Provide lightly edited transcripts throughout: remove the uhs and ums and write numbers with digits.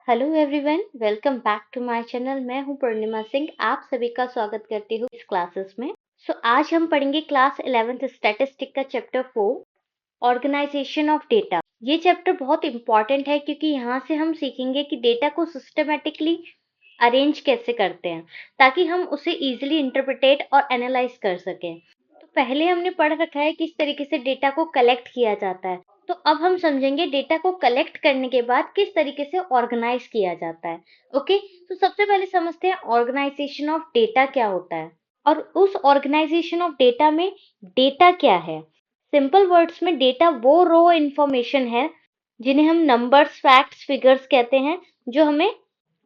Hello everyone, welcome back to my channel. मैं हूं पूर्णिमा सिंह। आप सभी का स्वागत करती हूं इस क्लासेस में। आज हम पढ़ेंगे क्लास 11th स्टैटिस्टिक का चैप्टर 4 ऑर्गेनाइजेशन ऑफ डेटा। ये चैप्टर बहुत इंपॉर्टेंट है क्योंकि यहाँ से हम सीखेंगे कि डेटा को सिस्टमेटिकली अरेंज कैसे करते हैं ताकि हम उसे इजीली इंटरप्रिटेट और एनालाइज कर सकें। तो पहले हमने पढ़ रखा है किस तरीके से डेटा को कलेक्ट किया जाता है, तो अब हम समझेंगे डेटा को कलेक्ट करने के बाद किस तरीके से ऑर्गेनाइज किया जाता है। ओके, तो सबसे पहले समझते हैं ऑर्गेनाइजेशन ऑफ डेटा क्या होता है और उस ऑर्गेनाइजेशन ऑफ डेटा में डेटा क्या है। सिंपल वर्ड्स में डेटा वो रॉ इंफॉर्मेशन है जिन्हें हम नंबर्स, फैक्ट्स, फिगर्स कहते हैं, जो हमें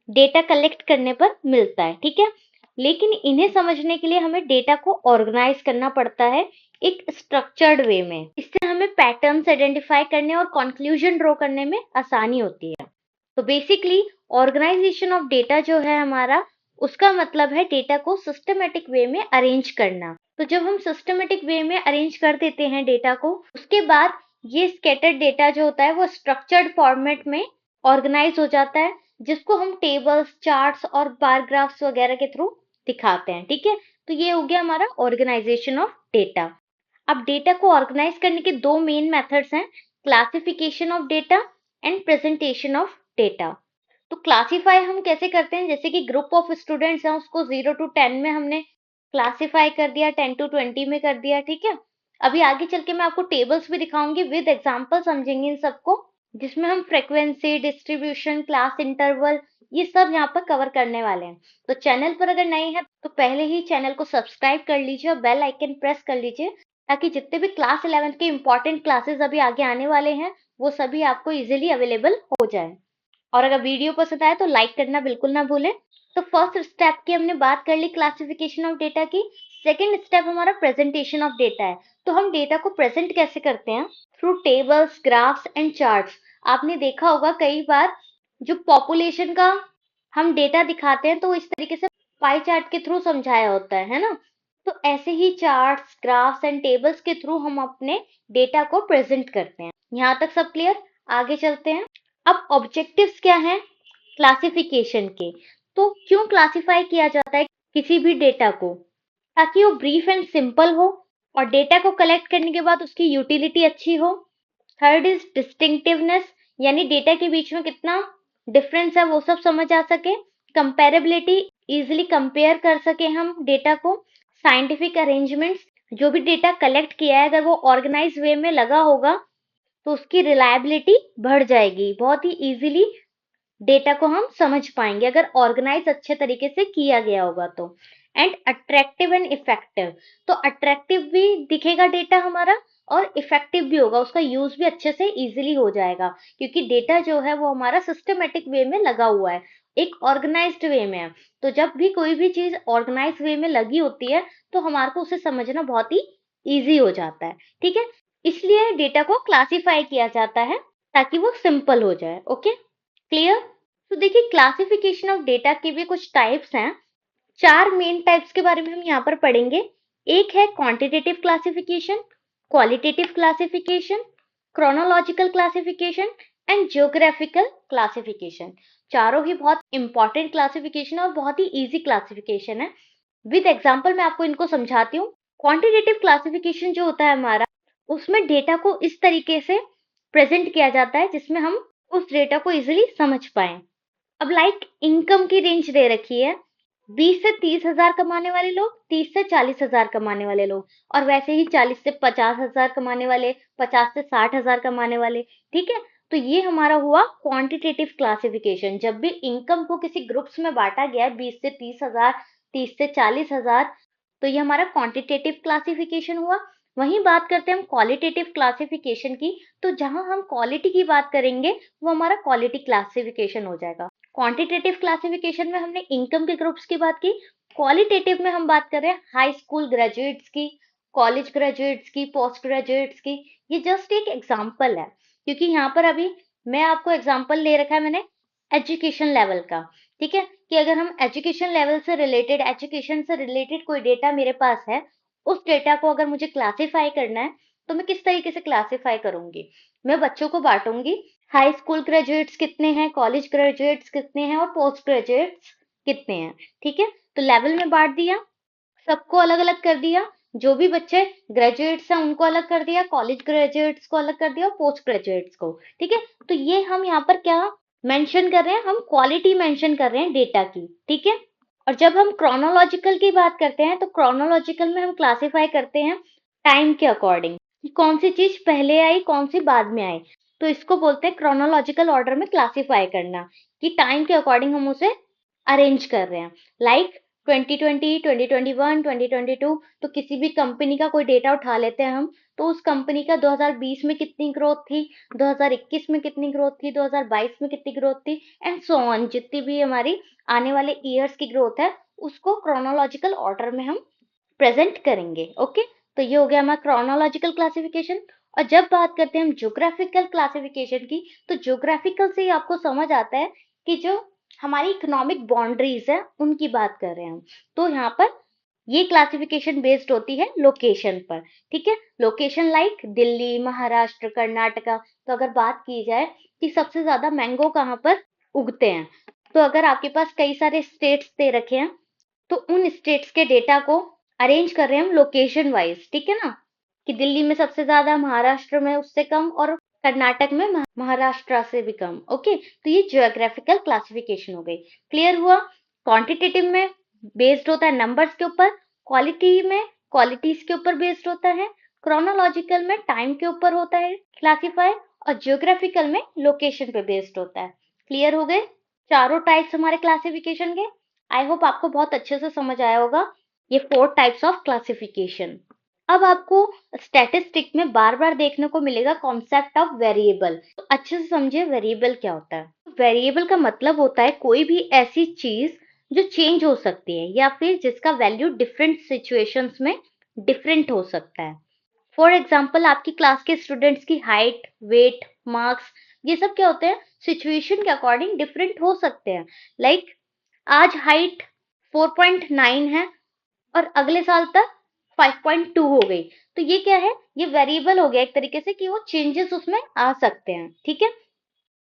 डेटा कलेक्ट करने पर मिलता है। ठीक है, लेकिन इन्हें समझने के लिए हमें डेटा को ऑर्गेनाइज करना पड़ता है एक स्ट्रक्चर्ड वे में। इससे हमें पैटर्न्स आइडेंटिफाई करने और कंक्लूजन ड्रॉ करने में आसानी होती है। तो बेसिकली ऑर्गेनाइजेशन ऑफ डेटा जो है हमारा, उसका मतलब है डेटा को सिस्टमेटिक वे में अरेंज करना। तो जब हम सिस्टमेटिक वे में अरेंज कर देते हैं डेटा को, उसके बाद ये स्कैटर्ड डेटा जो होता है वो स्ट्रक्चर्ड फॉर्मेट में ऑर्गेनाइज हो जाता है, जिसको हम टेबल्स, चार्ट्स और बार ग्राफ्स वगैरह के थ्रू दिखाते हैं। ठीक है, तो ये हो गया हमारा ऑर्गेनाइजेशन ऑफ डेटा। अब डेटा को ऑर्गेनाइज करने के दो मेन मेथड्स हैं, classification of data and presentation of data. तो क्लासिफाई हम कैसे करते हैं, जैसे कि ग्रुप ऑफ स्टूडेंट्स हैं उसको 0 to 10 में हमने क्लासिफाई कर दिया, 10 to 20 में कर दिया। ठीक है, अभी आगे चल के मैं आपको टेबल्स भी दिखाऊंगी, विद एग्जांपल समझेंगे इन सबको, जिसमें हम फ्रीक्वेंसी, डिस्ट्रीब्यूशन, क्लास इंटरवल, ये सब यहाँ पर कवर करने वाले हैं। तो चैनल पर अगर नए हैं तो पहले ही चैनल को सब्सक्राइब कर लीजिए और बेल आइकन प्रेस कर लीजिए, ताकि जितने भी क्लास 11th के इंपॉर्टेंट क्लासेस अभी आगे आने वाले हैं वो सभी आपको इजीली अवेलेबल हो जाए। और अगर वीडियो पसंद आए तो लाइक करना बिल्कुल ना भूलें। तो फर्स्ट स्टेप की हमने बात कर ली क्लासिफिकेशन ऑफ डेटा की। सेकंड स्टेप हमारा प्रेजेंटेशन ऑफ डेटा है। तो हम डेटा को प्रेजेंट कैसे करते हैं? Through tables, graphs and charts. आपने देखा होगा कई बार जो पॉपुलेशन का हम डेटा दिखाते हैं तो इस तरीके से पाई चार्ट के थ्रू समझाया होता है ना। तो ऐसे ही चार्ट्स, ग्राफ्स एंड टेबल्स के थ्रू हम अपने डेटा को प्रेजेंट करते हैं। यहाँ तक सब क्लियर? आगे चलते हैं। अब ऑब्जेक्टिव्स क्या हैं क्लासिफिकेशन के? तो क्यों क्लासिफाई किया जाता है किसी भी डेटा को? ताकि वो ब्रीफ एंड सिंपल हो और डेटा को कलेक्ट करने के बाद उसकी यूटिलिटी अच्छी हो। थर्ड इज डिस्टिंक्टिवनेस, यानी डेटा के बीच में कितना डिफरेंस है वो सब समझ आ सके। कंपेरेबिलिटी, इजिली कंपेयर कर सके हम डेटा को। साइंटिफिक अरेंजमेंट्स, जो भी डेटा कलेक्ट किया है अगर वो ऑर्गेनाइज वे में लगा होगा तो उसकी रिलायबिलिटी बढ़ जाएगी, बहुत ही इजीली डेटा को हम समझ पाएंगे अगर ऑर्गेनाइज अच्छे तरीके से किया गया होगा तो। एंड अट्रैक्टिव एंड इफेक्टिव, तो अट्रैक्टिव भी दिखेगा डेटा हमारा और इफेक्टिव भी होगा, उसका यूज भी अच्छे से इजीली हो जाएगा, क्योंकि डेटा जो है वो हमारा सिस्टमेटिक वे में लगा हुआ है, एक ऑर्गेनाइज्ड वे में है। तो जब भी कोई भी चीज ऑर्गेनाइज वे में लगी होती है तो हमारे को उसे समझना बहुत ही ईजी हो जाता है। ठीक है, इसलिए डेटा को क्लासिफाई किया जाता है ताकि वो सिंपल हो जाए। Okay, clear? तो देखिए, क्लासिफिकेशन ऑफ डेटा के भी कुछ टाइप्स हैं। चार मेन टाइप्स के बारे में हम यहाँ पर पढ़ेंगे। एक है quantitative classification, qualitative classification, chronological classification and geographical classification. चारों ही बहुत इंपॉर्टेंट क्लासिफिकेशन और बहुत ही इजी क्लासिफिकेशन है। विद एग्जांपल मैं आपको इनको समझाती हूँ। क्वांटिटेटिव क्लासिफिकेशन जो होता है हमारा, उसमें डेटा को इस तरीके से प्रेजेंट किया जाता है जिसमें हम उस डेटा को इजीली समझ पाए। अब लाइक इनकम की रेंज दे रखी है, 20 से 30 हजार कमाने वाले लोग, 30 से 40 हजार कमाने वाले लोग, और वैसे ही 40 से 50 हजार कमाने वाले, 50 से 60 हजार कमाने वाले। ठीक है, तो ये हमारा हुआ क्वांटिटेटिव क्लासिफिकेशन। जब भी इनकम को किसी ग्रुप्स में बांटा गया है 20 से 30 हजार, 30 से 40 हजार, तो ये हमारा क्वांटिटेटिव क्लासिफिकेशन हुआ। वहीं बात करते हैं हम क्वालिटेटिव क्लासिफिकेशन की, तो जहां हम क्वालिटी की बात करेंगे वो हमारा क्वालिटी क्लासिफिकेशन हो जाएगा। क्वांटिटेटिव क्लासिफिकेशन में हमने इनकम के ग्रुप्स की बात की, क्वालिटेटिव में हम बात कर रहे हैं हाई स्कूल ग्रेजुएट्स की, कॉलेज ग्रेजुएट्स की, पोस्ट ग्रेजुएट्स की। ये जस्ट एक एग्जाम्पल है, क्योंकि यहाँ पर अभी मैं आपको एग्जाम्पल ले रखा है मैंने एजुकेशन लेवल का। ठीक है, कि अगर हम एजुकेशन लेवल से रिलेटेड, एजुकेशन से रिलेटेड कोई डेटा मेरे पास है, उस डेटा को अगर मुझे क्लासिफाई करना है तो मैं किस तरीके से क्लासिफाई करूंगी? मैं बच्चों को बांटूंगी हाई स्कूल ग्रेजुएट्स कितने हैं, कॉलेज ग्रेजुएट्स कितने हैं और पोस्ट ग्रेजुएट्स कितने हैं। ठीक है, तो लेवल में बांट दिया, सबको अलग अलग कर दिया। जो भी बच्चे ग्रेजुएट्स हैं उनको अलग कर दिया, कॉलेज ग्रेजुएट्स को अलग कर दिया और पोस्ट ग्रेजुएट्स को। ठीक है, तो ये हम यहाँ पर क्या मेंशन कर रहे हैं, हम क्वालिटी मेंशन कर रहे हैं डेटा की। ठीक है, और जब हम क्रोनोलॉजिकल की बात करते हैं तो क्रोनोलॉजिकल में हम क्लासिफाई करते हैं टाइम के अकॉर्डिंग, कौन सी चीज पहले आई कौन सी बाद में आई। तो इसको बोलते हैं क्रोनोलॉजिकल ऑर्डर में क्लासिफाई करना, कि टाइम के अकॉर्डिंग हम उसे अरेंज कर रहे हैं। लाइक 2020, 2021, 2022, तो किसी भी कंपनी का कोई डेटा उठा लेते हैं हम, तो उस कंपनी का 2020 में कितनी ग्रोथ थी, 2021 में कितनी ग्रोथ थी, 2022 में कितनी ग्रोथ थी, एंड सो ऑन, जितनी भी हमारी आने वाले ईयर्स की ग्रोथ है उसको क्रोनोलॉजिकल ऑर्डर में हम प्रेजेंट करेंगे। ओके, तो ये हो गया हमारा क्रोनोलॉजिकल क्लासिफिकेशन। और जब बात करते हैं हम ज्योग्राफिकल क्लासिफिकेशन की, तो ज्योग्राफिकल से ही आपको समझ आता है कि जो हमारी इकोनॉमिक बाउंड्रीज है उनकी बात कर रहे हैं हम। तो यहाँ पर ये क्लासिफिकेशन बेस्ड होती है लोकेशन पर। ठीक है, लोकेशन लाइक दिल्ली, महाराष्ट्र, कर्नाटका। तो अगर बात की जाए कि सबसे ज्यादा मैंगो कहाँ पर उगते हैं, तो अगर आपके पास कई सारे स्टेट्स दे रखे हैं तो उन स्टेट्स के डेटा को अरेंज कर रहे हैं हम लोकेशन वाइज। ठीक है ना, कि दिल्ली में सबसे ज्यादा, महाराष्ट्र में उससे कम, और कर्नाटक में महाराष्ट्र से भी कम। ओके, तो ये जियोग्राफिकल क्लासिफिकेशन हो गई। क्लियर हुआ। क्वांटिटेटिव में बेस्ड होता है नंबर्स के ऊपर, क्वालिटी में क्वालिटीज के ऊपर बेस्ड होता है, क्रोनोलॉजिकल में टाइम के ऊपर होता है क्लासिफाई, और जियोग्राफिकल में लोकेशन पे बेस्ड होता है। क्लियर हो गए चारों टाइप्स हमारे क्लासिफिकेशन के। आई होप आपको बहुत अच्छे से समझ आया होगा ये 4 टाइप्स ऑफ क्लासिफिकेशन। अब आपको स्टैटिस्टिक में बार बार देखने को मिलेगा कॉन्सेप्ट ऑफ वेरिएबल। तो अच्छे से समझिए वेरिएबल क्या होता है। वेरिएबल का मतलब होता है कोई भी ऐसी चीज जो चेंज हो सकती है या फिर जिसका वैल्यू डिफरेंट सिचुएशंस में डिफरेंट हो सकता है। फॉर एग्जाम्पल आपकी क्लास के स्टूडेंट्स की हाइट, वेट, मार्क्स, ये सब क्या होते हैं, सिचुएशन के अकॉर्डिंग डिफरेंट हो सकते हैं। लाइक आज हाइट 4.9 है और अगले साल तक 5.2 हो गई, तो ये क्या है, ये वेरिएबल हो गया एक तरीके से कि वो चेंजेस उसमें आ सकते हैं। ठीक है,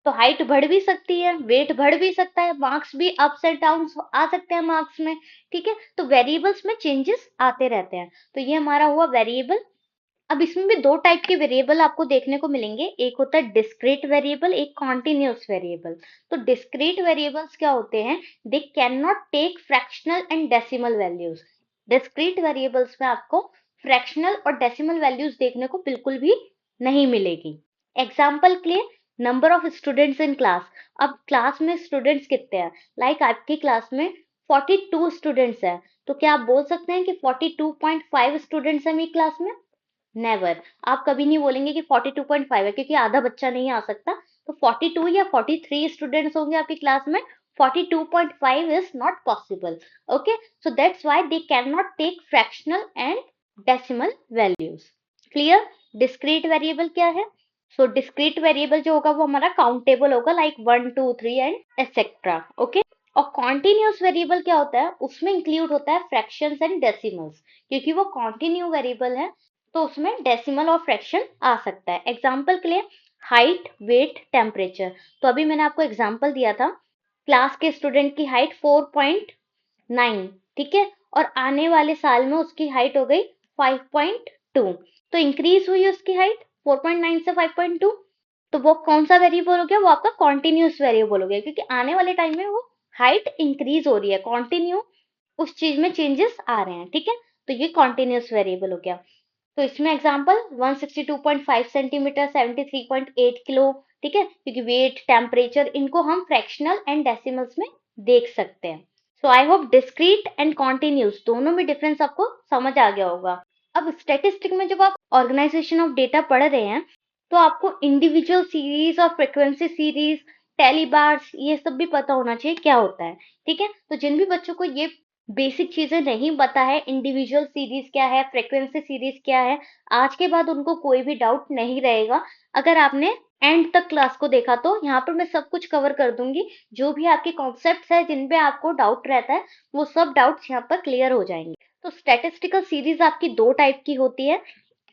तो हाइट बढ़ भी सकती है, वेट बढ़ भी सकता है, मार्क्स भी अप्स एंड डाउन आ सकते हैं मार्क्स में। ठीक है, तो वेरिएबल्स में चेंजेस आते रहते हैं, तो ये हमारा हुआ वेरिएबल। अब इसमें भी 2 टाइप के वेरिएबल आपको देखने को मिलेंगे, एक होता है डिस्क्रीट वेरिएबल, एक कॉन्टिन्यूअस वेरिएबल। तो डिस्क्रीट वेरिएबल्स क्या होते हैं, they can not take fractional and decimal values. Discrete variables में आपको फ्रैक्शनल और डेसिमल वैल्यूज देखने को बिल्कुल भी नहीं मिलेगी। एग्जाम्पल के लिए number of students in class. अब क्लास में स्टूडेंट्स कितने हैं, लाइक आपकी क्लास में 42 स्टूडेंट्स हैं, तो क्या आप बोल सकते हैं कि 42.5 स्टूडेंट्स हैं मेरी क्लास में? नेवर, आप कभी नहीं बोलेंगे कि 42.5 है, क्योंकि आधा बच्चा नहीं आ सकता। तो 42 या 43 स्टूडेंट्स होंगे आपकी क्लास में, 42.5 is not possible. Okay, so that's why they can not take fractional and decimal values. Clear. Discrete variable क्या है, सो डिस्क्रीट वेरिएबल जो होगा वो हमारा काउंटेबल होगा, लाइक 1 2 3 एंड एक्सेट्रा। ओके, और कॉन्टिन्यूअस वेरिएबल क्या होता है, उसमें इंक्लूड होता है फ्रैक्शंस एंड डेसिमल्स, क्योंकि वो कॉन्टिन्यू वेरिएबल है तो उसमें डेसिमल और फ्रैक्शन आ सकता है। एग्जाम्पल के लिए हाइट, वेट, टेम्परेचर। तो अभी मैंने आपको एग्जाम्पल दिया था, क्लास के स्टूडेंट की हाइट 4.9, ठीक है, और आने वाले साल में उसकी हाइट हो गई 5.2, तो इंक्रीज हुई उसकी हाइट 4.9 से 5.2। तो वो कौन सा वेरिएबल हो गया, वो आपका कॉन्टिन्यूस वेरिएबल हो गया, क्योंकि आने वाले टाइम में वो हाइट इंक्रीज हो रही है, कॉन्टिन्यू उस चीज में चेंजेस आ रहे हैं। ठीक है, तो ये कॉन्टिन्यूस वेरिएबल हो गया। तो इसमें एग्जांपल 162.5 सेंटीमीटर, 73.8 किलो। ठीक है, क्योंकि वेट, टेम्परेचर, इनको हम फ्रैक्शनल एंड डेसिमल्स में देख सकते हैं। So I hope discrete and continuous दोनों में डिफरेंस आपको समझ आ गया होगा। अब स्टेटिस्टिक में जब आप ऑर्गेनाइजेशन ऑफ डेटा पढ़ रहे हैं तो आपको इंडिविजुअल सीरीज और फ्रीक्वेंसी सीरीज, टेलीबार्स, ये सब भी पता होना चाहिए क्या होता है। ठीक है, तो जिन भी बच्चों को ये बेसिक चीजें नहीं पता है, इंडिविजुअल सीरीज क्या है, फ्रीक्वेंसी सीरीज क्या है, आज के बाद उनको कोई भी डाउट नहीं रहेगा। अगर आपने एंड तक क्लास को देखा तो यहाँ पर मैं सब कुछ कवर कर दूंगी, जो भी आपके कॉन्सेप्ट्स है जिन पे आपको डाउट रहता है वो सब डाउट्स यहाँ पर क्लियर हो जाएंगे। तो स्टैटिस्टिकल सीरीज आपकी 2 टाइप की होती है,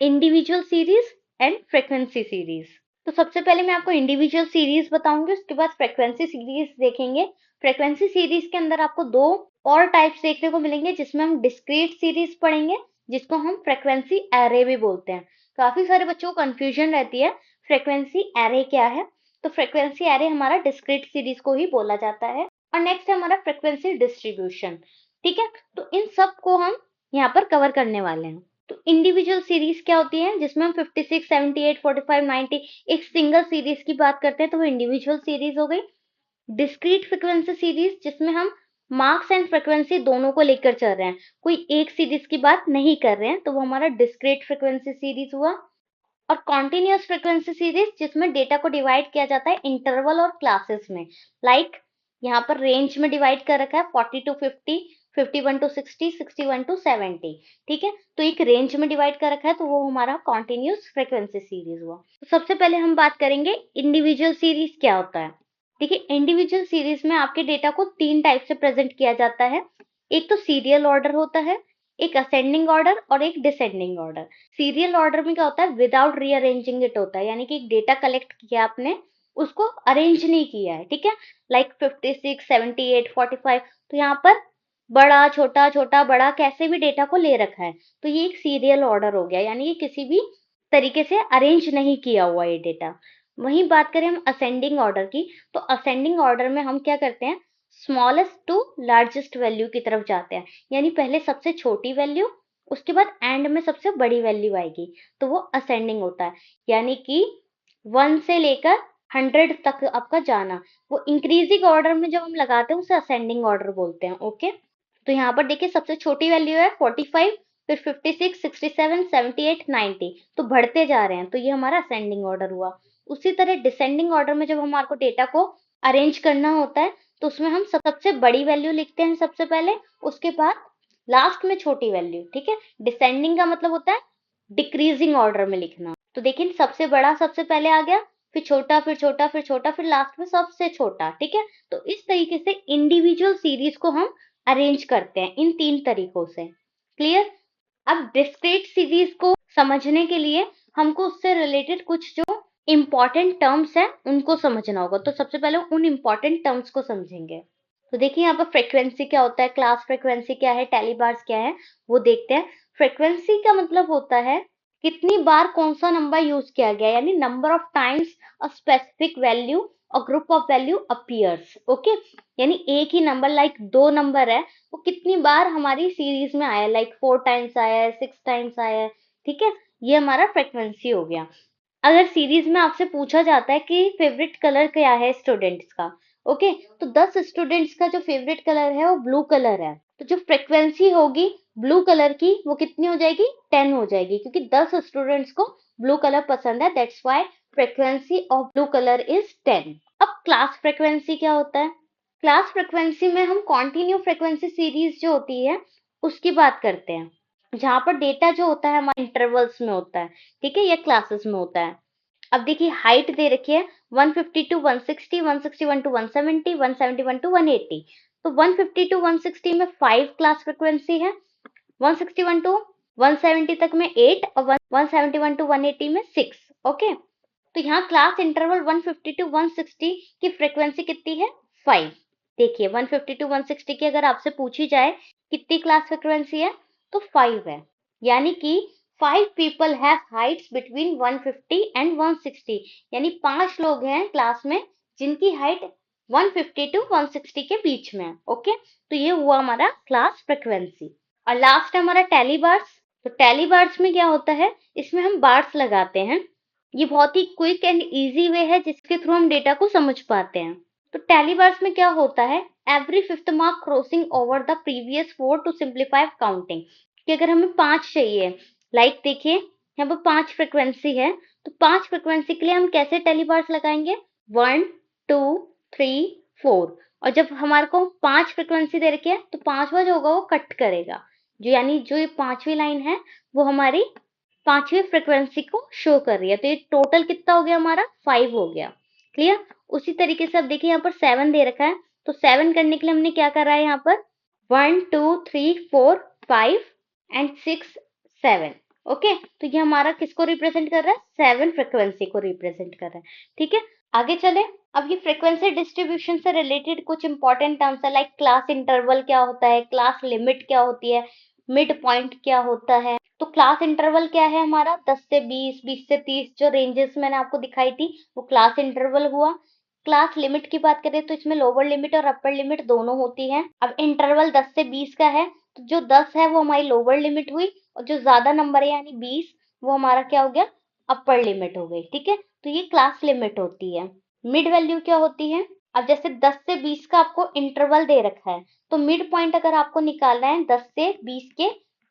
individual series and frequency series. तो सबसे पहले मैं आपको इंडिविजुअल सीरीज बताऊंगी, उसके बाद फ्रीक्वेंसी सीरीज देखेंगे। फ्रीक्वेंसी सीरीज के अंदर आपको दो और टाइप्स देखने को मिलेंगे, जिसमें हम डिस्क्रीट सीरीज पढ़ेंगे, जिसको हम फ्रीक्वेंसी एरे भी बोलते हैं। काफी सारे बच्चों को कंफ्यूजन रहती है फ्रीक्वेंसी एरे क्या है। तो फ्रीक्वेंसी एरे हमारा डिस्क्रीट सीरीज को ही बोला जाता है। और नेक्स्ट है हमारा फ्रीक्वेंसी डिस्ट्रीब्यूशन। ठीक है, तो इन सब को हम यहाँ पर कवर करने वाले हैं। तो इंडिविजुअल सीरीज क्या होती है, जिसमें हम 56, 78, 45, 90 एक सिंगल सीरीज की बात करते हैं, तो वो इंडिविजुअल सीरीज हो गई। डिस्क्रीट फ्रीक्वेंसी सीरीज, जिसमें हम मार्क्स एंड फ्रीक्वेंसी दोनों को लेकर चल रहे हैं, कोई एक सीरीज की बात नहीं कर रहे हैं, तो वो हमारा डिस्क्रीट फ्रीक्वेंसी सीरीज हुआ। और कॉन्टिन्यूअस फ्रीक्वेंसी सीरीज, जिसमें डेटा को डिवाइड किया जाता है इंटरवल और क्लासेस में। लाइक यहाँ पर रेंज में डिवाइड कर रखा है 40 to 50, 51 to 60, 61 to 70। ठीक है, तो एक रेंज में डिवाइड कर रखा है, तो वो हमारा कॉन्टिन्यूअस फ्रीक्वेंसी सीरीज हुआ। तो सबसे पहले हम बात करेंगे इंडिविजुअल सीरीज क्या होता है। देखिए, इंडिविजुअल सीरीज में आपके डेटा को तीन टाइप से प्रेजेंट किया जाता है। एक तो सीरियल ऑर्डर होता है, एक असेंडिंग ऑर्डर और एक डिसेंडिंग ऑर्डर। सीरियल ऑर्डर में क्या होता है, विदाउट रीअरेंजिंग इट होता है, यानी कि एक डेटा कलेक्ट किया आपने, उसको अरेंज नहीं किया है। ठीक है, लाइक 56, 78, 45, तो यहाँ पर बड़ा छोटा छोटा बड़ा कैसे भी डेटा को ले रखा है, तो ये एक सीरियल ऑर्डर हो गया, यानी कि किसी भी तरीके से अरेंज नहीं किया हुआ ये डेटा। वहीं बात करें हम असेंडिंग ऑर्डर की, तो असेंडिंग ऑर्डर में हम क्या करते हैं, स्मॉलेस्ट टू लार्जेस्ट वैल्यू की तरफ जाते हैं, यानी पहले सबसे छोटी वैल्यू, उसके बाद एंड में सबसे बड़ी वैल्यू आएगी, तो वो असेंडिंग होता है। यानी कि 1 से लेकर 100 तक आपका जाना, वो इंक्रीजिंग ऑर्डर में जब हम लगाते हैं उसे असेंडिंग ऑर्डर बोलते हैं। ओके, तो यहाँ पर देखिए सबसे छोटी वैल्यू है 45, फिर 56, 67, 78, 90, तो बढ़ते जा रहे हैं, तो ये हमारा असेंडिंग ऑर्डर हुआ। उसी तरह डिसेंडिंग ऑर्डर में जब हमारे को डेटा को अरेंज करना होता है, तो उसमें हम सबसे बड़ी वैल्यू लिखते हैं सबसे पहले, उसके बाद लास्ट में छोटी वैल्यू। ठीक है, डिसेंडिंग का मतलब होता है डिक्रीजिंग ऑर्डर में लिखना। तो देखिए सबसे बड़ा सबसे पहले आ गया, फिर छोटा, फिर छोटा, फिर छोटा, फिर लास्ट में सबसे छोटा। ठीक है, तो इस तरीके से इंडिविजुअल सीरीज को हम अरेंज करते हैं इन तीन तरीकों से। क्लियर? अब डिस्क्रीट सीरीज को समझने के लिए हमको उससे रिलेटेड कुछ जो इंपॉर्टेंट टर्म्स है उनको समझना होगा। तो सबसे पहले उन इंपॉर्टेंट टर्म्स को समझेंगे। तो देखिए यहाँ पर फ्रीक्वेंसी क्या होता है, क्लास फ्रीक्वेंसी क्या है, टेलीबार्स क्या है, वो देखते हैं। फ्रीक्वेंसी का मतलब होता है कितनी बार कौन सा नंबर यूज किया गया, यानी number of times a specific value और group of value appears. Okay, यानी एक ही नंबर, लाइक 2 नंबर है, वो कितनी बार हमारी सीरीज में आया, लाइक 4 टाइम्स आया है, 6 टाइम्स आया है। ठीक है, ये हमारा फ्रीक्वेंसी हो गया। अगर सीरीज में आपसे पूछा जाता है कि फेवरेट कलर क्या है स्टूडेंट्स का, ओके, तो 10 स्टूडेंट्स का जो फेवरेट कलर है वो ब्लू कलर है, तो जो फ्रीक्वेंसी होगी ब्लू कलर की वो कितनी हो जाएगी, 10 हो जाएगी, क्योंकि 10 स्टूडेंट्स को ब्लू कलर पसंद है, that's why frequency of blue colour is 10। अब क्लास फ्रीक्वेंसी क्या होता है, क्लास फ्रीक्वेंसी में हम कॉन्टिन्यू फ्रीक्वेंसी सीरीज जो होती है उसकी बात करते हैं, जहां पर डेटा जो होता है हमारे इंटरवल्स में होता है। ठीक है, या क्लासेस में होता है। अब देखिए हाइट दे रखी है 150 to 160, 161 to 170, 171 to 180। तो 150 to 160 में 5 क्लास फ्रीक्वेंसी है, 161 to 170 तक में 8 और 171 to 180 में 6। ओके, तो यहाँ क्लास इंटरवल 150 to 160 की फ्रीक्वेंसी कितनी है, 5। देखिए 150 to 160 की अगर आपसे पूछी जाए कितनी क्लास फ्रीक्वेंसी है, तो 5 है, यानी कि 5 people have heights between 150 and 160, यानी 5 लोग हैं क्लास में जिनकी हाइट 150 to 160 के बीच में है। ओके, तो ये हुआ हमारा क्लास फ्रीक्वेंसी। और लास्ट हमारा टैली बार्स। तो टैली बार्स में क्या होता है, इसमें हम बार्स लगाते हैं, ये बहुत ही क्विक एंड इजी वे है जिसके थ्रू हम डेटा को समझ पाते हैं। तो टैली बार्स में क्या होता है, every fifth mark crossing over the previous 4 to simplify counting, कि अगर हमें 5 चाहिए, लाइक देखिए यहाँ पर 5 फ्रीक्वेंसी है, तो 5 फ्रीक्वेंसी के लिए हम कैसे टैली बार्स लगाएंगे, 1 2 3 4, और जब हमारे को 5 फ्रीक्वेंसी दे रखी है तो पांचवा जो होगा वो कट करेगा, जो यानी जो ये पांचवी लाइन है वो हमारी पांचवी फ्रीक्वेंसी को शो कर रही है। तो ये टोटल कितना हो गया हमारा, 5 हो गया। क्लियर? उसी तरीके से अब देखिए यहाँ पर 7 दे रखा है, तो 7 करने के लिए हमने क्या करा है, यहाँ पर 1 2 3 4 5 एंड 6 7। ओके, तो ये हमारा किसको रिप्रेजेंट कर रहा है? 7 फ्रीक्वेंसी को रिप्रेजेंट कर रहा है। ठीक है, आगे चले। अब ये फ्रीक्वेंसी डिस्ट्रीब्यूशन से रिलेटेड कुछ इंपॉर्टेंट टर्म्स है, लाइक क्लास इंटरवल क्या होता है, क्लास लिमिट क्या होती है, मिड पॉइंट क्या होता है। तो क्लास इंटरवल क्या है हमारा? 10 से 20, 20 से 30, जो रेंजेस मैंने आपको दिखाई थी वो क्लास इंटरवल हुआ। क्लास लिमिट की बात करें तो इसमें लोअर लिमिट और अपर लिमिट दोनों होती है। अब इंटरवल 10 से 20 का है, तो जो 10 है वो हमारी लोअर लिमिट हुई, और जो ज्यादा नंबर है यानी 20, वो हमारा क्या हो गया? अपर लिमिट हो गई। ठीक है, तो ये क्लास लिमिट होती है। मिड वैल्यू क्या होती है? अब जैसे 10 से 20 का आपको इंटरवल दे रखा है, तो मिड पॉइंट अगर आपको निकालना है 10 से 20 के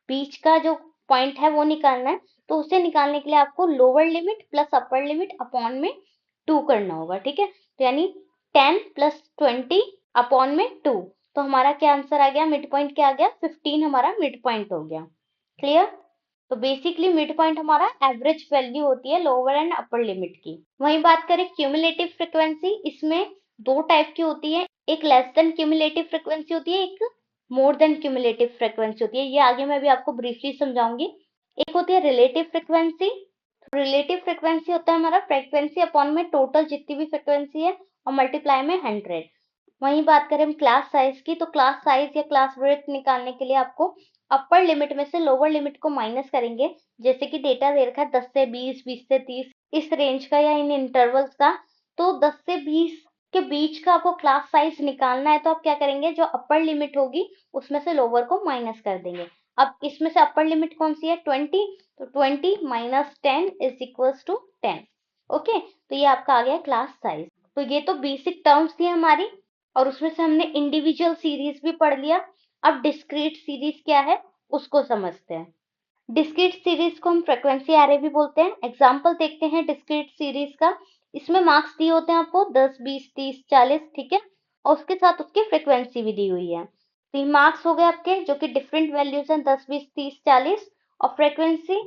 बीच का जो पॉइंट है वो निकालना है, तो उसे निकालने के लिए आपको lower limit plus upper limit upon में 2 करना होगा। ठीक है, तो यानी 10 प्लस 20 अपॉन में 2, तो हमारा क्या आंसर आ गया? मिड पॉइंट क्या आ गया? 15 हमारा मिड पॉइंट हो गया। क्लियर? तो बेसिकली मिड पॉइंट हमारा एवरेज वैल्यू होती है लोअर एंड अपर लिमिट की। वहीं बात करें क्यूमुलेटिव फ्रीक्वेंसी, इसमें दो टाइप की होती है, एक लेस देन क्यूमुलेटिव फ्रीक्वेंसी होती है, एक मोर देन क्यूमुलेटिव फ्रीक्वेंसी होती है। ये आगे मैं भी आपको ब्रीफली समझाऊंगी। एक होती है रिलेटिव फ्रीक्वेंसी। रिलेटिव फ्रीक्वेंसी होता है हमारा फ्रीक्वेंसी अपॉन में टोटल जितनी भी फ्रीक्वेंसी है और मल्टीप्लाई में 100। वहीं बात करें हम क्लास साइज की, तो क्लास साइज या क्लास ब्रेथ निकालने के लिए आपको अपर लिमिट में से लोअर लिमिट को माइनस करेंगे। जैसे कि डेटा दे रखा है 10 से 20, 20 से 30, इस रेंज का या इन इंटरवल्स का, तो 10 से 20 के बीच का आपको क्लास साइज निकालना है, तो आप क्या करेंगे? जो अपर लिमिट होगी उसमें से लोअर को माइनस कर देंगे। अब इसमें से अपर लिमिट कौन सी है? 20, तो 20 minus 10 is equals to 10। Okay, तो ये आपका आ गया क्लास साइज। तो ये तो बेसिक टर्म्स थी हमारी, और उसमें से हमने इंडिविजुअल सीरीज भी पढ़ लिया। अब डिस्क्रीट सीरीज क्या है उसको समझते हैं। डिस्क्रीट सीरीज को हम फ्रीक्वेंसी एरे भी बोलते हैं। एग्जांपल देखते हैं डिस्क्रीट सीरीज का। इसमें मार्क्स दिए होते हैं आपको 10, 20, 30, 40। ठीक है, और उसके साथ उसकी फ्रीक्वेंसी भी दी हुई है। तो ये मार्क्स हो गए आपके, जो कि डिफरेंट वैल्यूज हैं, 10, 20, 30, 40। और frequency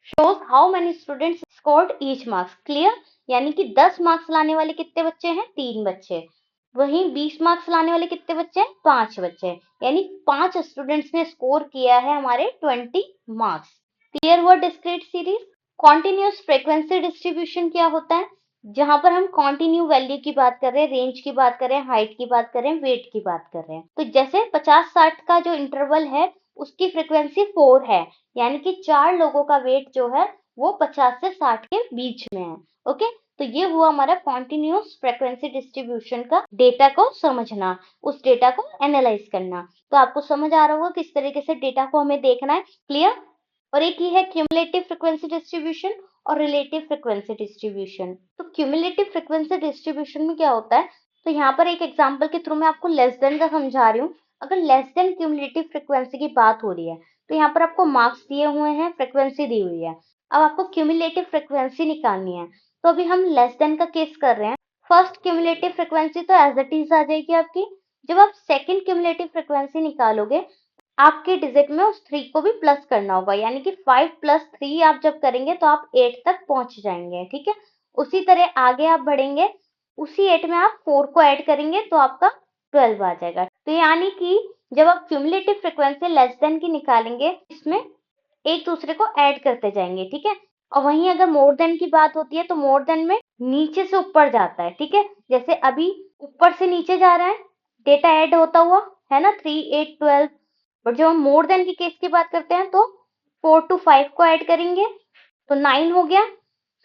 shows how many students scored each marks. Clear? यानी कि 10 मार्क्स लाने वाले कितने बच्चे हैं? 3 बच्चे। वहीं 20 मार्क्स लाने वाले कितने बच्चे हैं? 5 बच्चे। यानी 5 स्टूडेंट्स ने स्कोर किया है हमारे 20 मार्क्स। क्लियर हुआ discrete series? Continuous frequency distribution क्या होता है? जहां पर हम कॉन्टिन्यू वैल्यू की बात कर रहे हैं, रेंज की बात कर रहे हैं, हाइट की बात कर रहे हैं, वेट की बात कर रहे हैं। तो जैसे 50-60 का जो इंटरवल है उसकी फ्रीक्वेंसी 4 है, यानी कि 4 लोगों का वेट जो है वो 50 से 60 के बीच में है। ओके, तो ये हुआ हमारा कॉन्टिन्यूअस फ्रीक्वेंसी डिस्ट्रीब्यूशन का डेटा को समझना, उस डेटा को एनालाइज करना। तो आपको समझ आ रहा होगा किस तरीके से डेटा को हमें देखना है। क्लियर? और एक ही है क्यूमुलेटिव फ्रीक्वेंसी डिस्ट्रीब्यूशन और रिलेटिव फ्रीक्वेंसी डिस्ट्रीब्यूशन। तो क्यूमुलेटिव फ्रीक्वेंसी डिस्ट्रीब्यूशन में क्या होता है? तो यहाँ पर एक एग्जांपल के थ्रू मैं आपको लेस देन का समझा रही हूँ। अगर लेस देन क्यूमुलेटिव फ्रीक्वेंसी की बात हो रही है, तो यहाँ पर आपको मार्क्स दिए हुए हैं, फ्रीक्वेंसी दी हुई है। अब आपको क्यूमुलेटिव फ्रीक्वेंसी निकालनी है, तो अभी हम लेस देन का केस कर रहे हैं। फर्स्ट क्यूमुलेटिव फ्रीक्वेंसी तो एज इट इज आ जाएगी आपकी। जब आप सेकंड क्यूमुलेटिव फ्रीक्वेंसी निकालोगे, आपके डिजिट में उस 3 को भी प्लस करना होगा, यानी कि 5 प्लस 3 आप जब करेंगे तो आप 8 तक पहुंच जाएंगे। ठीक है, उसी तरह आगे आप बढ़ेंगे, उसी 8 में आप 4 को ऐड करेंगे तो आपका 12 आ जाएगा। तो यानी कि जब आप क्यूमुलेटिव फ्रीक्वेंसी लेस देन की निकालेंगे, इसमें एक दूसरे को ऐड करते जाएंगे। ठीक है, और वहीं अगर मोर देन की बात होती है तो मोर देन में नीचे से ऊपर जाता है। ठीक है, जैसे अभी ऊपर से नीचे जा रहा है डेटा ऐड होता हुआ, है ना, 3, 8, 12। बट जब हम मोर देन की केस की बात करते हैं तो 4 to 5 को ऐड करेंगे तो 9 हो गया,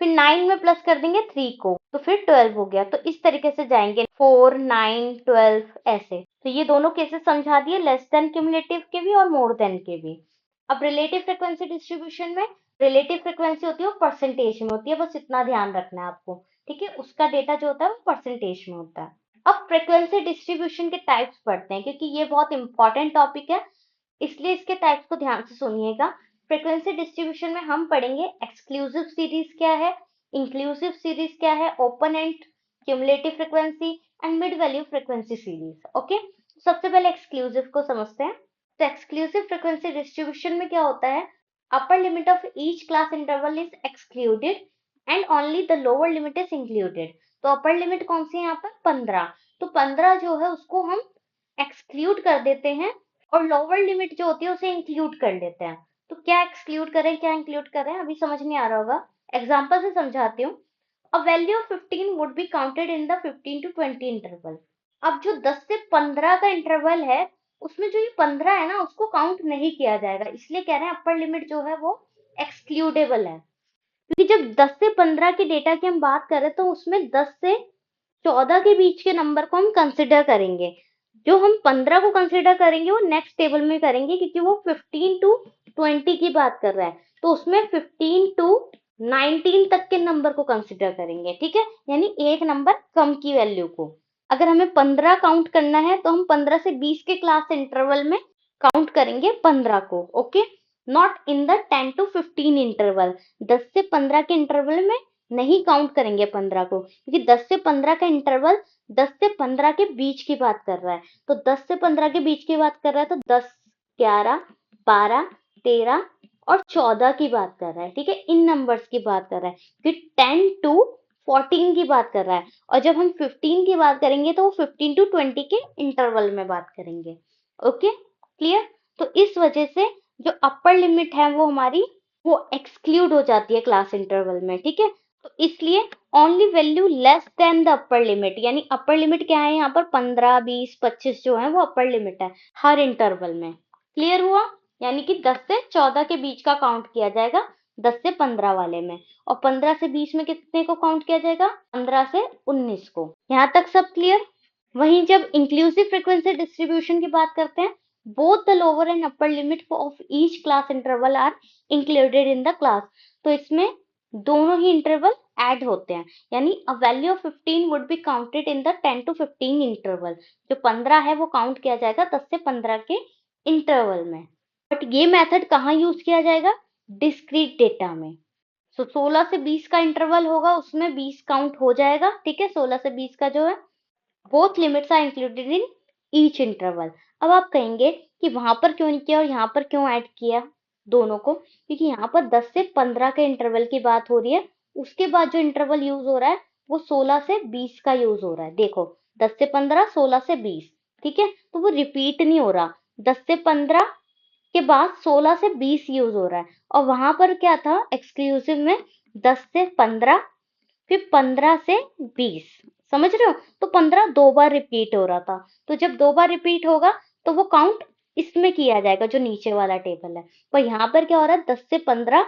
फिर 9 में प्लस कर देंगे 3 को तो फिर 12 हो गया। तो इस तरीके से जाएंगे 4, 9, 12 ऐसे। तो ये दोनों केसेस समझा दिए, लेस देन क्यूमुलेटिव के भी और मोर देन के भी। अब रिलेटिव फ्रीक्वेंसी डिस्ट्रीब्यूशन में, रिलेटिव फ्रीक्वेंसी होती है वो परसेंटेज में होती है, बस इतना ध्यान रखना है आपको। ठीक है, उसका डेटा जो होता है वो परसेंटेज में होता है। अब फ्रीक्वेंसी डिस्ट्रीब्यूशन के टाइप्स पढ़ते हैं, क्योंकि ये बहुत इंपॉर्टेंट टॉपिक है, इसलिए इसके टाइप्स को ध्यान से सुनिएगा। फ्रीक्वेंसी डिस्ट्रीब्यूशन में हम पढ़ेंगे एक्सक्लूसिव सीरीज क्या है, इंक्लूसिव सीरीज क्या है, open and cumulative frequency and mid value frequency series. Okay, सबसे पहले एक्सक्लूसिव को समझते हैं। तो एक्सक्लूसिव फ्रीक्वेंसी डिस्ट्रीब्यूशन में क्या होता है? Upper limit of each class interval is excluded and only the lower limit is included. तो अपर लिमिट कौन सी है यहाँ पर? 15। तो 15 जो है उसको हम एक्सक्लूड कर देते हैं और लोअर लिमिट जो होती है उसे इंक्लूड कर लेते हैं। तो क्या एक्सक्लूड करें क्या इंक्लूड करें अभी समझ नहीं आ रहा होगा, एग्जाम्पल से समझाती हूँ। अ value of 15 would be counted in the 15 to 20 interval. अब जो 10 से 15 का इंटरवल है उसमें जो ये 15 है ना उसको काउंट नहीं किया जाएगा, इसलिए कह रहे हैं अपर लिमिट जो है वो एक्सक्लूडेबल है। क्योंकि जब 10 से 15 के डेटा की हम बात करें तो उसमें 10 से 14 के बीच के नंबर को हम कंसिडर करेंगे। जो हम 15 को कंसिडर करेंगे वो नेक्स्ट टेबल में करेंगे, क्योंकि वो 15 टू 20 की बात कर रहा है, तो उसमें 15 टू 19 तक के नंबर को कंसिडर करेंगे। ठीक है, यानी एक नंबर कम की वैल्यू को। अगर हमें 15 काउंट करना है तो हम 15 से 20 के क्लास इंटरवल में काउंट करेंगे 15 को। Okay, not in the 10 to 15 interval. 10 से 15 के इंटरवल में नहीं काउंट करेंगे 15 को, क्योंकि 10 से 15 का इंटरवल 10 से 15 के बीच की बात कर रहा है। तो 10 से 15 के बीच की बात कर रहा है तो 10, 11, 12, 13 और 14 की बात कर रहा है। ठीक है, इन नंबर्स की बात कर रहा है, क्योंकि 10 टू 14 की बात कर रहा है। और जब हम 15 की बात करेंगे तो वो 15 टू 20 के इंटरवल में बात करेंगे। Okay, clear. तो इस वजह से जो अपर लिमिट है वो हमारी वो एक्सक्लूड हो जाती है क्लास इंटरवल में। ठीक है, तो इसलिए only value less than the upper limit, यानी अपर लिमिट क्या है यहाँ पर 15, 20, 25 जो है वो अपर लिमिट है हर इंटरवल में। क्लियर हुआ, यानी कि 10 से 14 के बीच का काउंट किया जाएगा 10 से 15 वाले में, और 15 से 20 में कितने को काउंट किया जाएगा, 15 से 19 को। यहाँ तक सब क्लियर। वहीं जब इंक्लूसिव फ्रीक्वेंसी डिस्ट्रीब्यूशन की बात करते हैं, both the lower and upper limit of each class interval are included in the class। तो इसमें दोनों ही इंटरवल ऐड होते हैं, यानी a value of 15 would be counted in the 10 to 15 interval. जो 15 है वो काउंट किया जाएगा 10 से 15 के इंटरवल में। बट ये मेथड कहाँ यूज किया जाएगा, डिस्क्रीट डेटा में। सो 16 से 20 का इंटरवल होगा उसमें 20 काउंट हो जाएगा। ठीक है, 16 से 20 का जो है both limits are included in each interval. अब आप कहेंगे कि वहां पर क्यों नहीं किया और यहाँ पर क्यों ऐड किया दोनों को, क्योंकि यहाँ पर 10 से 15 के इंटरवल की बात हो रही है, उसके बाद जो इंटरवल यूज हो रहा है वो 16 से 20 का यूज हो रहा है। देखो 10 से 15, 16 से 20। ठीक है, तो वो रिपीट नहीं हो रहा, 10 से 15 के बाद 16 से 20 यूज हो रहा है। और वहां पर क्या था एक्सक्लूसिव में, 10 से 15 फिर 15 से 20। समझ रहे हो, तो 15 दो बार रिपीट हो रहा था, तो जब दो बार रिपीट होगा तो वो काउंट इसमें किया जाएगा जो नीचे वाला टेबल है। पर यहाँ पर क्या हो रहा है, 10 से 15,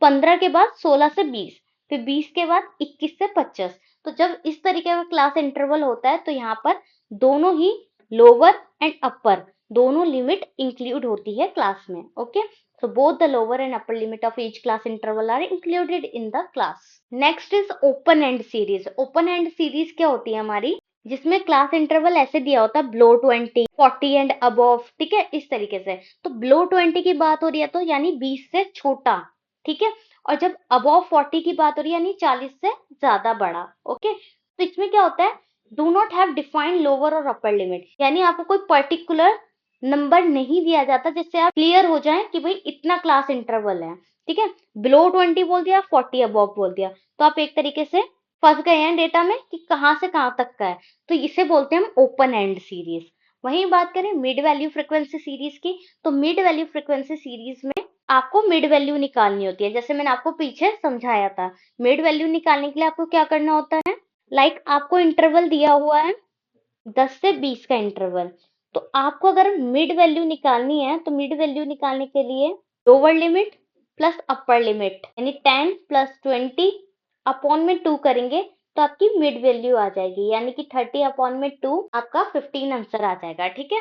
15 के बाद 16 से 20, फिर 20 के बाद 21 से 25। तो जब इस तरीके का क्लास इंटरवल होता है तो यहाँ पर दोनों ही लोअर एंड अपर दोनों लिमिट इंक्लूड होती है क्लास में। Okay, so both the lower and upper limit of each class interval are included in the class। Next is open and series. Open and series क्या होती है हमारी, जिसमें class interval ऐसे दिया होता है बिलो 20, 40 एंड अबव। ठीक है, इस तरीके से। तो बिलो 20 की बात हो रही है तो यानी 20 से छोटा। ठीक है, और जब अबव 40 की बात हो रही है यानी 40 से ज्यादा बड़ा। ओके, तो इसमें क्या होता है, do not have defined lower और अपर लिमिट, यानी आपको कोई पर्टिकुलर नंबर नहीं दिया जाता जिससे आप क्लियर हो जाए कि भाई इतना क्लास इंटरवल है। ठीक है, बिलो 20 बोल दिया, 40 अबव बोल दिया, तो आप एक तरीके से फंस गए हैं डेटा में कि कहाँ से कहाँ तक का है, तो इसे बोलते हैं हम ओपन एंड सीरीज। वहीं बात करें मिड वैल्यू फ्रीक्वेंसी सीरीज की, तो मिड वैल्यू फ्रीक्वेंसी सीरीज में आपको मिड वैल्यू निकालनी होती है, जैसे मैंने आपको पीछे समझाया था। मिड वैल्यू निकालने के लिए आपको क्या करना होता है, आपको इंटरवल दिया हुआ है 10 से 20 का इंटरवल, तो आपको अगर मिड वैल्यू निकालनी है तो मिड वैल्यू निकालने के लिए lower limit plus upper limit यानी 10 प्लस 20 अपॉन में 2 करेंगे तो आपकी मिड वैल्यू आ जाएगी, यानी कि 30 अपॉन में 2 आपका 15 आंसर आ जाएगा। ठीक है,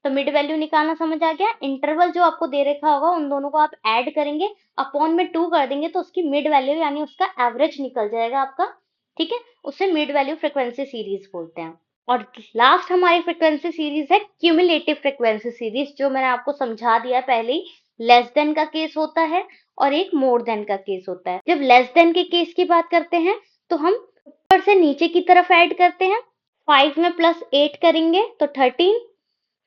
तो मिड वैल्यू निकालना समझ आ गया। इंटरवल जो आपको दे रखा होगा उन दोनों को आप ऐड करेंगे, अपॉन में 2 कर देंगे तो उसकी मिड वैल्यू यानी उसका एवरेज निकल जाएगा आपका। ठीक है, उसे मिड वैल्यू फ्रीक्वेंसी सीरीज बोलते हैं। और लास्ट हमारी फ्रीक्वेंसी सीरीज है क्यूमुलेटिव फ्रीक्वेंसी सीरीज, जो मैंने आपको समझा दिया पहले ही। लेस देन का केस होता है और एक मोर देन का केस होता है। जब लेस देन के केस की बात करते हैं तो हम ऊपर से नीचे की तरफ ऐड करते हैं। 5 में प्लस 8 करेंगे तो 13,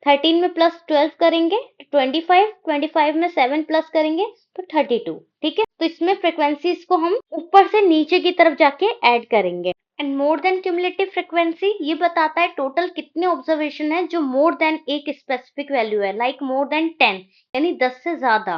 13 में प्लस 12 करेंगे तो 25, 25 में 7 प्लस करेंगे तो 32। ठीक है, तो इसमें फ्रीक्वेंसीज को हम ऊपर से नीचे की तरफ जाके ऐड करेंगे। And more than cumulative frequency ये बताता है टोटल कितने ऑब्जर्वेशन है जो मोर देन एक स्पेसिफिक वैल्यू है, लाइक मोर देन 10 यानी 10 से ज्यादा।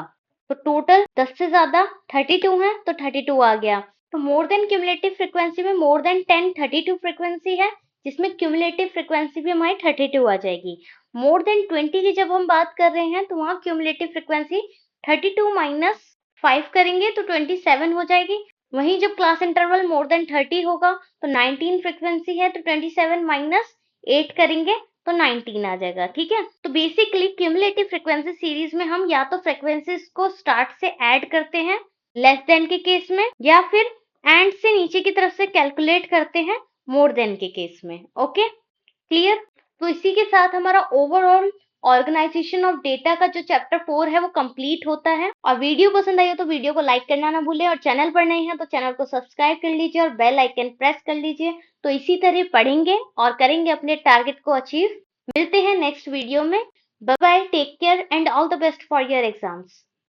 तो टोटल 10 से ज्यादा 32 है तो 32 आ गया। तो मोर देन क्यूमुलेटिव फ्रीक्वेंसी में मोर देन 10 32 फ्रीक्वेंसी है, जिसमें क्यूमुलेटिव फ्रीक्वेंसी भी हमारी 32 आ जाएगी। मोर देन 20 की जब हम बात कर रहे हैं तो वहां क्यूमुलेटिव फ्रीक्वेंसी 32 माइनस 5 करेंगे तो 27 हो जाएगी। वहीं जब क्लास इंटरवल मोर देन 30 होगा तो 19 फ्रीक्वेंसी है तो 27 माइनस 8 करेंगे तो 19 आ जाएगा। ठीक है, तो बेसिकली क्यूमुलेटिव फ्रीक्वेंसी सीरीज में हम या तो फ्रीक्वेंसीज को स्टार्ट से ऐड करते हैं लेस देन के केस में, या फिर एंड से नीचे की तरफ से कैलकुलेट करते हैं मोर देन के केस में। Okay, clear. तो इसी के साथ हमारा ओवरऑल ऑर्गेनाइजेशन ऑफ डेटा का जो चैप्टर 4 है वो कंप्लीट होता है। और वीडियो पसंद आई हो तो वीडियो को लाइक करना ना भूलें, और चैनल पर नए हैं तो चैनल को सब्सक्राइब कर लीजिए और बेल आइकन प्रेस कर लीजिए। तो इसी तरह पढ़ेंगे और करेंगे अपने टारगेट को अचीव। मिलते हैं नेक्स्ट वीडियो में। Bye bye, take care and all the best for your exams.